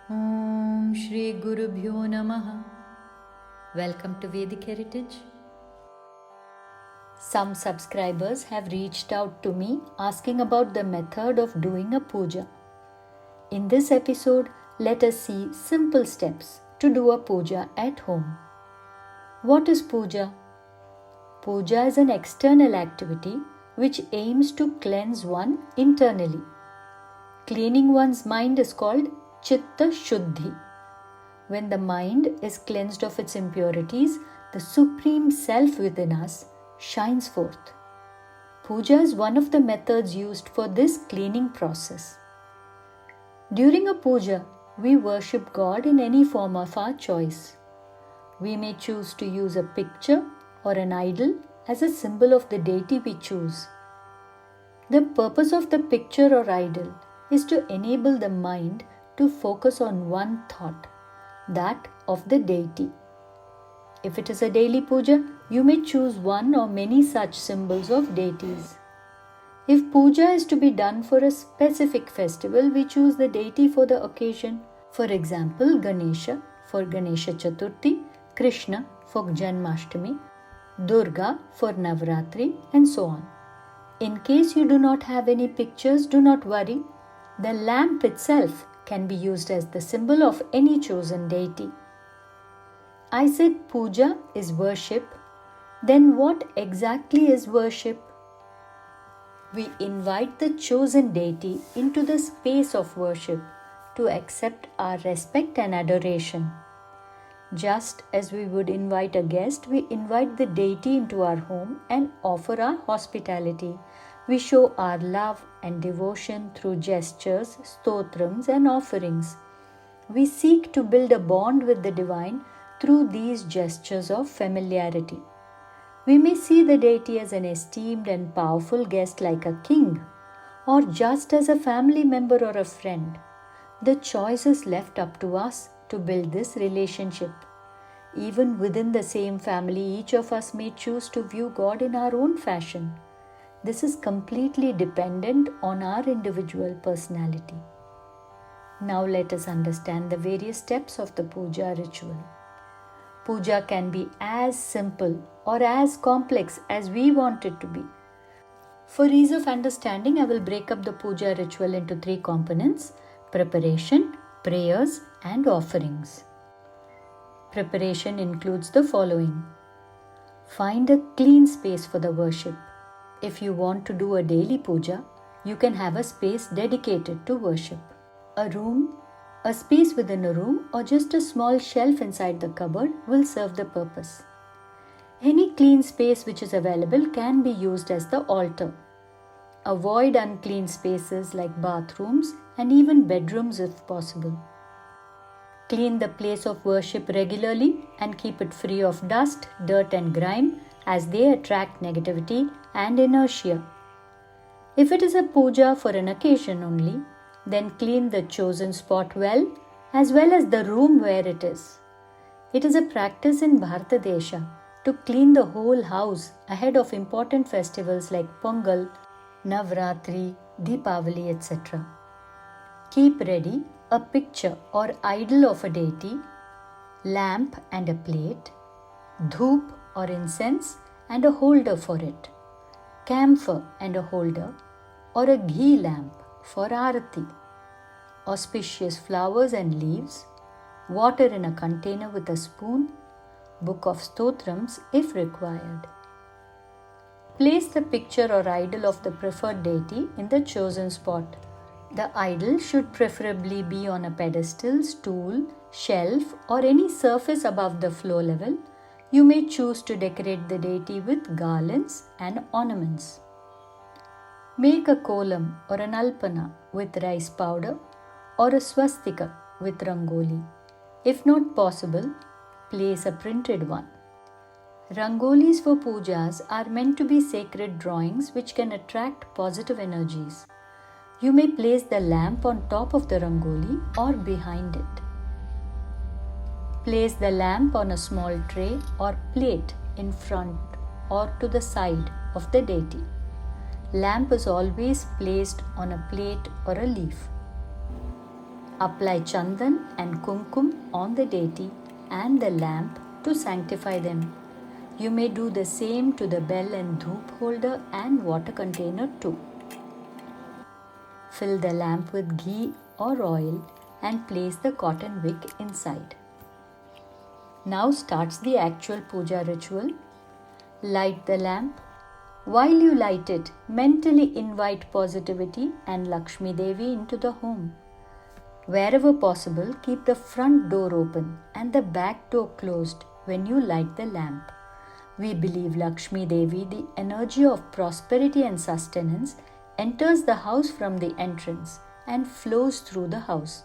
Om Shri Gurubhyo Namaha. Welcome to Vedic Heritage. Some subscribers have reached out to me asking about the method of doing a puja. In this episode, let us see simple steps to do a puja at home. What is puja? Puja is an external activity which aims to cleanse one internally. Cleaning one's mind is called Chitta Shuddhi. When the mind is cleansed of its impurities, the Supreme Self within us shines forth. Puja is one of the methods used for this cleaning process. During a puja, we worship God in any form of our choice. We may choose to use a picture or an idol as a symbol of the deity we choose. The purpose of the picture or idol is to enable the mind to focus on one thought, that of the deity. If it is a daily puja, you may choose one or many such symbols of deities. If puja is to be done for a specific festival, we choose the deity for the occasion. For example, Ganesha for Ganesha Chaturthi, Krishna for Janmashtami, Durga for Navratri, and so on. In case you do not have any pictures, do not worry. The lamp itself can be used as the symbol of any chosen deity. I said puja is worship. Then what exactly is worship? We invite the chosen deity into the space of worship to accept our respect and adoration. Just as we would invite a guest, we invite the deity into our home and offer our hospitality. We show our love and devotion through gestures, stotrams, and offerings. We seek to build a bond with the divine through these gestures of familiarity. We may see the deity as an esteemed and powerful guest like a king, or just as a family member or a friend. The choice is left up to us to build this relationship. Even within the same family, each of us may choose to view God in our own fashion. This is completely dependent on our individual personality. Now let us understand the various steps of the puja ritual. Puja can be as simple or as complex as we want it to be. For ease of understanding, I will break up the puja ritual into three components: preparation, prayers, and offerings. Preparation includes the following. Find a clean space for the worship. If you want to do a daily puja, you can have a space dedicated to worship. A room, a space within a room, or just a small shelf inside the cupboard will serve the purpose. Any clean space which is available can be used as the altar. Avoid unclean spaces like bathrooms and even bedrooms if possible. Clean the place of worship regularly and keep it free of dust, dirt, and grime, as they attract negativity and inertia. If it is a puja for an occasion only, then clean the chosen spot well as the room where it is. It is a practice in Bharatadesha to clean the whole house ahead of important festivals like Pongal, Navratri, Deepavali, etc. Keep ready a picture or idol of a deity, lamp and a plate, Dhoop or incense and a holder for it, camphor and a holder, or a ghee lamp for arati, auspicious flowers and leaves, water in a container with a spoon, book of stotrams if required. Place the picture or idol of the preferred deity in the chosen spot. The idol should preferably be on a pedestal, stool, shelf, or any surface above the floor level. You may choose to decorate the deity with garlands and ornaments. Make a kolam or an alpana with rice powder or a swastika with Rangoli. If not possible, place a printed one. Rangolis for pujas are meant to be sacred drawings which can attract positive energies. You may place the lamp on top of the rangoli or behind it. Place the lamp on a small tray or plate in front or to the side of the deity. Lamp is always placed on a plate or a leaf. Apply Chandan and Kumkum on the deity and the lamp to sanctify them. You may do the same to the bell and Dhoop holder and water container too. Fill the lamp with ghee or oil and place the cotton wick inside. Now starts the actual puja ritual. Light the lamp. While you light it, mentally invite positivity and Lakshmi Devi into the home. Wherever possible, keep the front door open and the back door closed when you light the lamp. We believe Lakshmi Devi, the energy of prosperity and sustenance, enters the house from the entrance and flows through the house.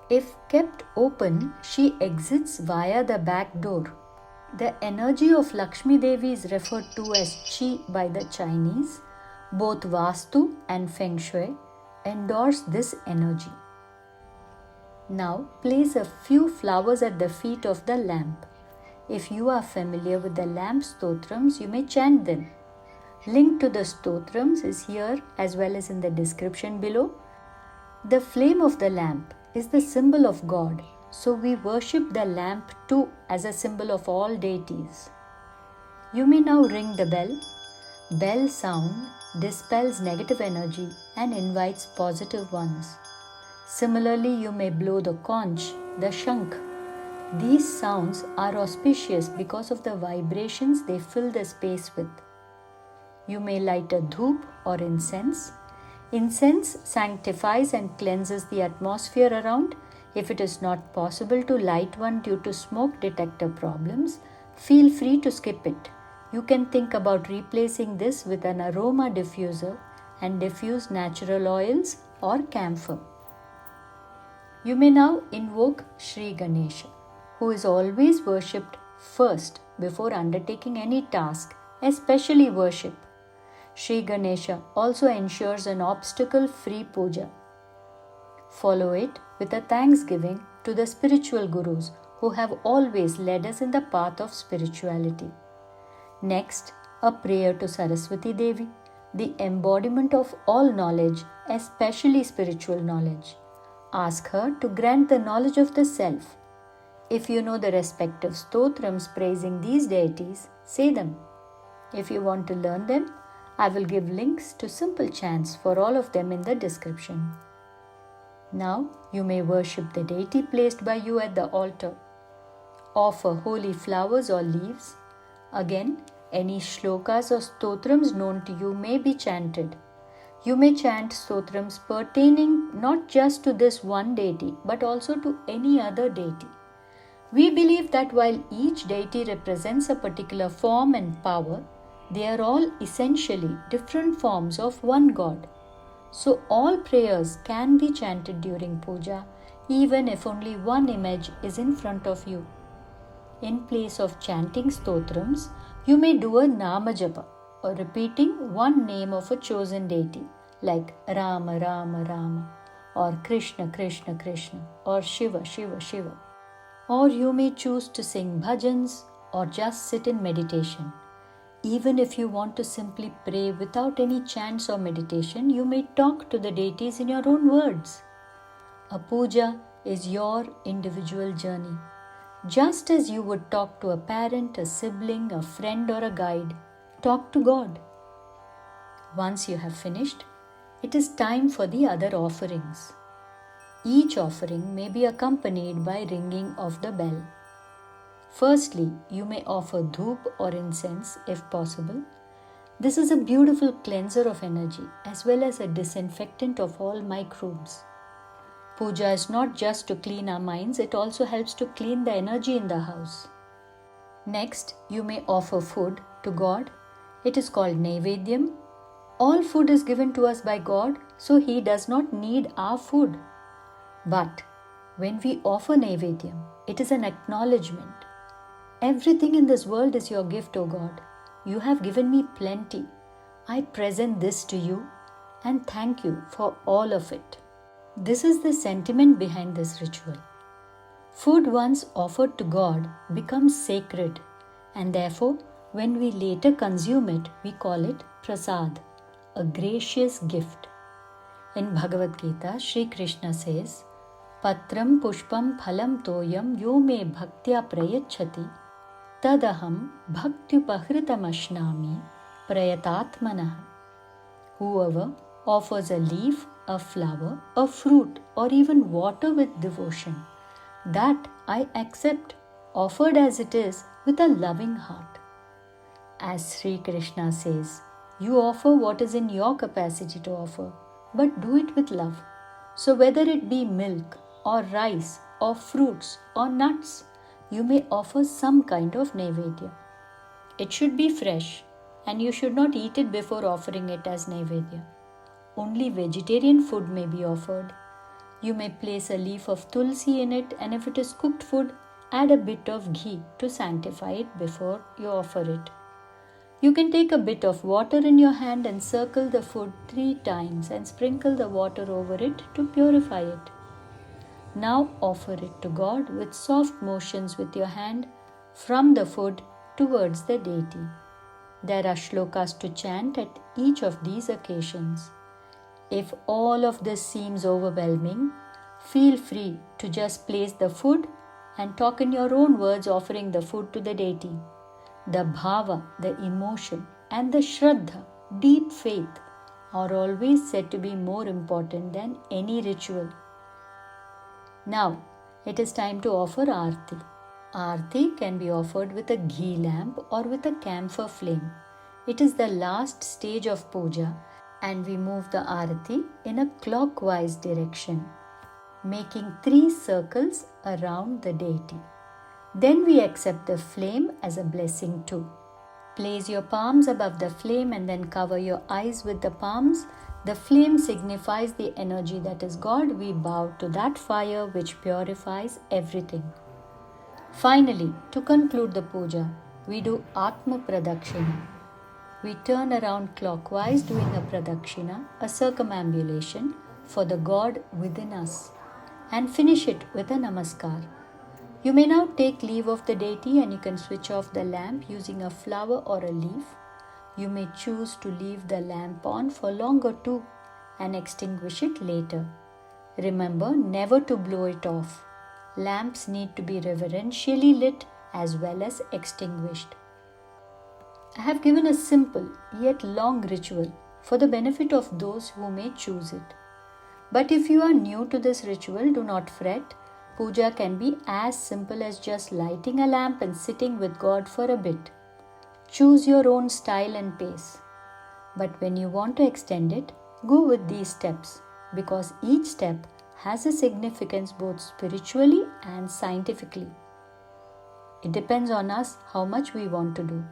If kept open, she exits via the back door. The energy of Lakshmi Devi is referred to as Chi by the Chinese. Both Vastu and Feng Shui endorse this energy. Now place a few flowers at the feet of the lamp. If you are familiar with the lamp stotrams, you may chant them. Link to the stotrams is here as well as in the description below. The flame of the lamp is the symbol of God, so we worship the lamp too as a symbol of all deities. You may now ring the bell. Bell sound dispels negative energy and invites positive ones. Similarly, you may blow the conch, the shankh. These sounds are auspicious because of the vibrations they fill the space with. You may light a dhoop or incense. Incense sanctifies and cleanses the atmosphere around. If it is not possible to light one due to smoke detector problems, feel free to skip it. You can think about replacing this with an aroma diffuser and diffuse natural oils or camphor. You may now invoke Sri Ganesha, who is always worshipped first before undertaking any task, especially worship. Sri Ganesha also ensures an obstacle-free puja. Follow it with a thanksgiving to the spiritual gurus who have always led us in the path of spirituality. Next, a prayer to Saraswati Devi, the embodiment of all knowledge, especially spiritual knowledge. Ask her to grant the knowledge of the self. If you know the respective stotrams praising these deities, say them. If you want to learn them, I will give links to simple chants for all of them in the description. Now you may worship the deity placed by you at the altar. Offer holy flowers or leaves. Again, any shlokas or stotrams known to you may be chanted. You may chant stotrams pertaining not just to this one deity but also to any other deity. We believe that while each deity represents a particular form and power, they are all essentially different forms of one God. So all prayers can be chanted during puja, even if only one image is in front of you. In place of chanting stotrams, you may do a nama japa, or repeating one name of a chosen deity, like Rama Rama Rama, or Krishna Krishna Krishna, or Shiva Shiva Shiva. Or you may choose to sing bhajans or just sit in meditation. Even if you want to simply pray without any chants or meditation, you may talk to the deities in your own words. A puja is your individual journey. Just as you would talk to a parent, a sibling, a friend, or a guide, talk to God. Once you have finished, it is time for the other offerings. Each offering may be accompanied by ringing of the bell. Firstly, you may offer Dhoop or incense if possible. This is a beautiful cleanser of energy as well as a disinfectant of all microbes. Puja is not just to clean our minds, it also helps to clean the energy in the house. Next, you may offer food to God. It is called Naivedyam. All food is given to us by God, so He does not need our food. But when we offer Naivedyam, it is an acknowledgement. Everything in this world is your gift, O God. You have given me plenty. I present this to you and thank you for all of it. This is the sentiment behind this ritual. Food once offered to God becomes sacred, and therefore, when we later consume it, we call it prasad, a gracious gift. In Bhagavad Gita, Sri Krishna says, Patram pushpam phalam toyam yo me bhaktya prayachati tadaham bhaktyupahritam ashnami prayatatmanah. Whoever offers a leaf, a flower, a fruit, or even water with devotion, that I accept, offered as it is with a loving heart. As Sri Krishna says, you offer what is in your capacity to offer, but do it with love. So whether it be milk or rice or fruits or nuts, you may offer some kind of naivedya. It should be fresh, and you should not eat it before offering it as naivedya. Only vegetarian food may be offered. You may place a leaf of Tulasi in it, and if it is cooked food, add a bit of ghee to sanctify it before you offer it. You can take a bit of water in your hand and circle the food 3 times and sprinkle the water over it to purify it. Now offer it to God with soft motions with your hand from the food towards the deity. There are shlokas to chant at each of these occasions. If all of this seems overwhelming, feel free to just place the food and talk in your own words, offering the food to the deity. The bhava, the emotion, and the shraddha, deep faith, are always said to be more important than any ritual. Now, it is time to offer aarti. Aarti can be offered with a ghee lamp or with a camphor flame. It is the last stage of puja, and we move the aarti in a clockwise direction, making 3 circles around the deity. Then we accept the flame as a blessing too. Place your palms above the flame and then cover your eyes with the palms. The flame signifies the energy that is God. We bow to that fire which purifies everything. Finally, to conclude the puja, we do Atma Pradakshina. We turn around clockwise doing a Pradakshina, a circumambulation for the God within us, and finish it with a Namaskar. You may now take leave of the deity, and you can switch off the lamp using a flower or a leaf. You may choose to leave the lamp on for longer too and extinguish it later. Remember never to blow it off. Lamps need to be reverentially lit as well as extinguished. I have given a simple yet long ritual for the benefit of those who may choose it. But if you are new to this ritual, do not fret. Puja can be as simple as just lighting a lamp and sitting with God for a bit. Choose your own style and pace. But when you want to extend it, go with these steps, because each step has a significance both spiritually and scientifically. It depends on us how much we want to do.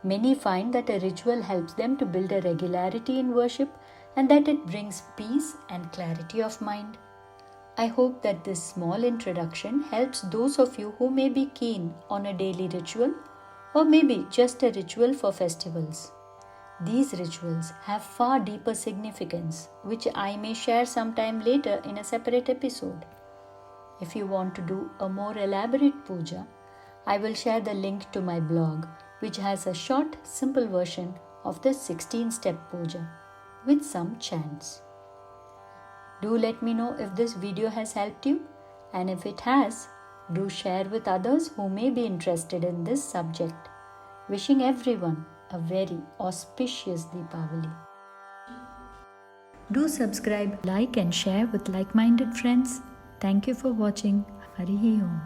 Many find that a ritual helps them to build a regularity in worship and that it brings peace and clarity of mind. I hope that this small introduction helps those of you who may be keen on a daily ritual or maybe just a ritual for festivals. These rituals have far deeper significance, which I may share sometime later in a separate episode. If you want to do a more elaborate puja, I will share the link to my blog, which has a short, simple version of the 16-step puja with some chants. Do let me know if this video has helped you, and if it has, do share with others who may be interested in this subject. Wishing everyone a very auspicious Deepavali. Do subscribe, like and share with like-minded friends. Thank you for watching. Harihi Om.